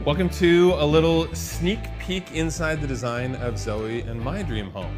Welcome to a little sneak peek inside the design of Zoe and my dream home.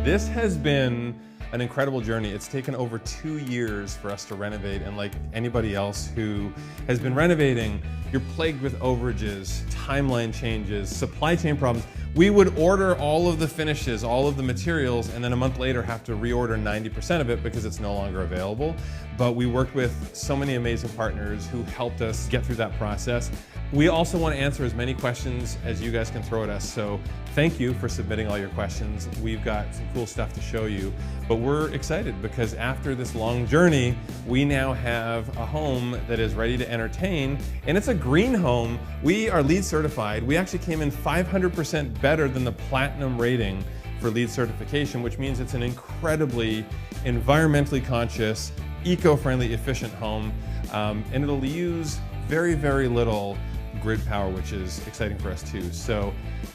This has been an incredible journey. It's taken over 2 years for us to renovate, and like anybody else who has been renovating, you're plagued with overages, timeline changes, supply chain problems. We would order all of the finishes, all of the materials, and then a month later have to reorder 90% of it because it's no longer available. But we worked with so many amazing partners who helped us get through that process. We also want to answer as many questions as you guys can throw at us, so thank you for submitting all your questions. We've got some cool stuff to show you, but we're excited because after this long journey, we now have a home that is ready to entertain, and it's a green home. We are LEED certified. We actually came in 500% better than the platinum rating for LEED certification, which means it's an incredibly environmentally conscious, eco-friendly, efficient home, and it'll use very, very little grid power, which is exciting for us too. So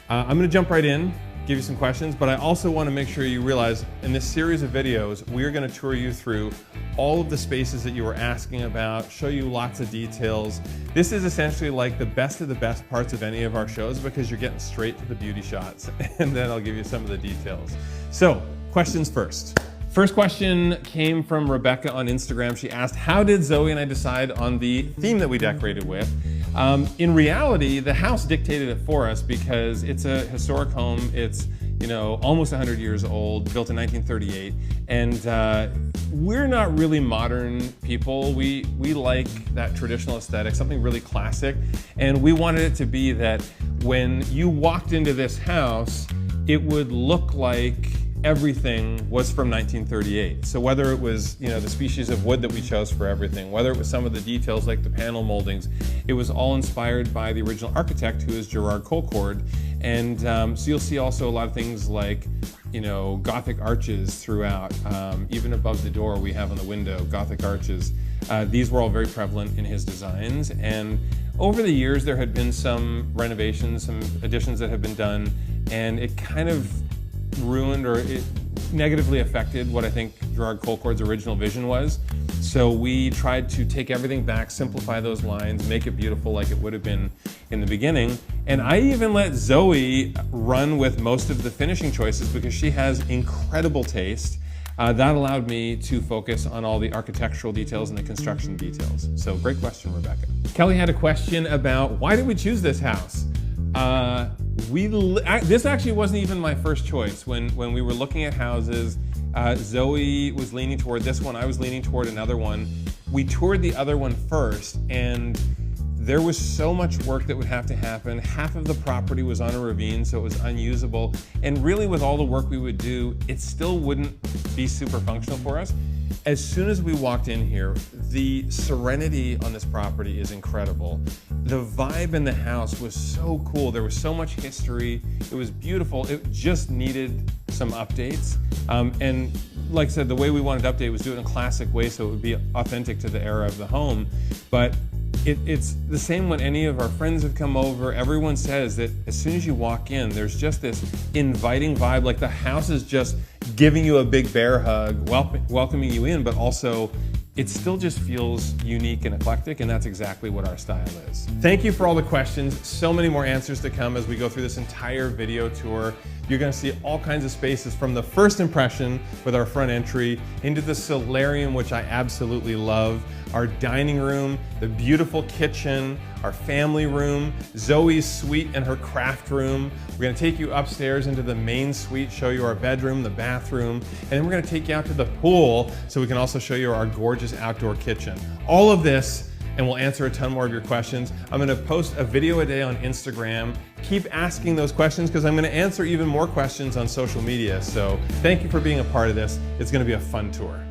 I'm gonna jump right in, give you some questions, but I also wanna make sure you realize in this series of videos, we're gonna tour you through all of the spaces that you were asking about, show you lots of details. This is essentially like the best of the best parts of any of our shows because you're getting straight to the beauty shots, and then I'll give you some of the details. So, questions first. First question came from Rebecca on Instagram. She asked, how did Zoe and I decide on the theme that we decorated with? In reality, the house dictated it for us because it's a historic home. It's, almost 100 years old, built in 1938. And we're not really modern people. We like that traditional aesthetic, something really classic. And we wanted it to be that when you walked into this house, it would look like everything was from 1938. So whether it was, the species of wood that we chose for everything, whether it was some of the details like the panel moldings, it was all inspired by the original architect, who is Gerard Colcord. And so you'll see also a lot of things like, Gothic arches throughout. Even above the door we have on the window, Gothic arches. These were all very prevalent in his designs. And over the years there had been some renovations, some additions that have been done, and it kind of ruined or it negatively affected what I think Gerard Colcord's original vision was. So we tried to take everything back, simplify those lines, make it beautiful like it would have been in the beginning. And I even let Zoe run with most of the finishing choices because she has incredible taste. That allowed me to focus on all the architectural details and the construction details. So great question, Rebecca. Kelly had a question about why did we choose this house? This actually wasn't even my first choice. When we were looking at houses, Zoe was leaning toward this one, I was leaning toward another one. We toured the other one first, and there was so much work that would have to happen. Half of the property was on a ravine, so it was unusable. And really with all the work we would do, it still wouldn't be super functional for us. As soon as we walked in here, the serenity on this property is incredible. The vibe in the house was so cool. There was so much history. It was beautiful. It just needed some updates. And like I said, the way we wanted to update was do it in a classic way so it would be authentic to the era of the home. But it's the same when any of our friends have come over. Everyone says that as soon as you walk in, there's just this inviting vibe, like the house is just giving you a big bear hug, welcoming you in, but also it still just feels unique and eclectic, and that's exactly what our style is. Thank you for all the questions. So many more answers to come as we go through this entire video tour. You're gonna see all kinds of spaces from the first impression with our front entry into the solarium, which I absolutely love, our dining room, the beautiful kitchen, our family room, Zoe's suite and her craft room. We're gonna take you upstairs into the main suite, show you our bedroom, the bathroom, and then we're gonna take you out to the pool so we can also show you our gorgeous outdoor kitchen. All of this, and we'll answer a ton more of your questions. I'm gonna post a video a day on Instagram. Keep asking those questions because I'm gonna answer even more questions on social media. So thank you for being a part of this. It's gonna be a fun tour.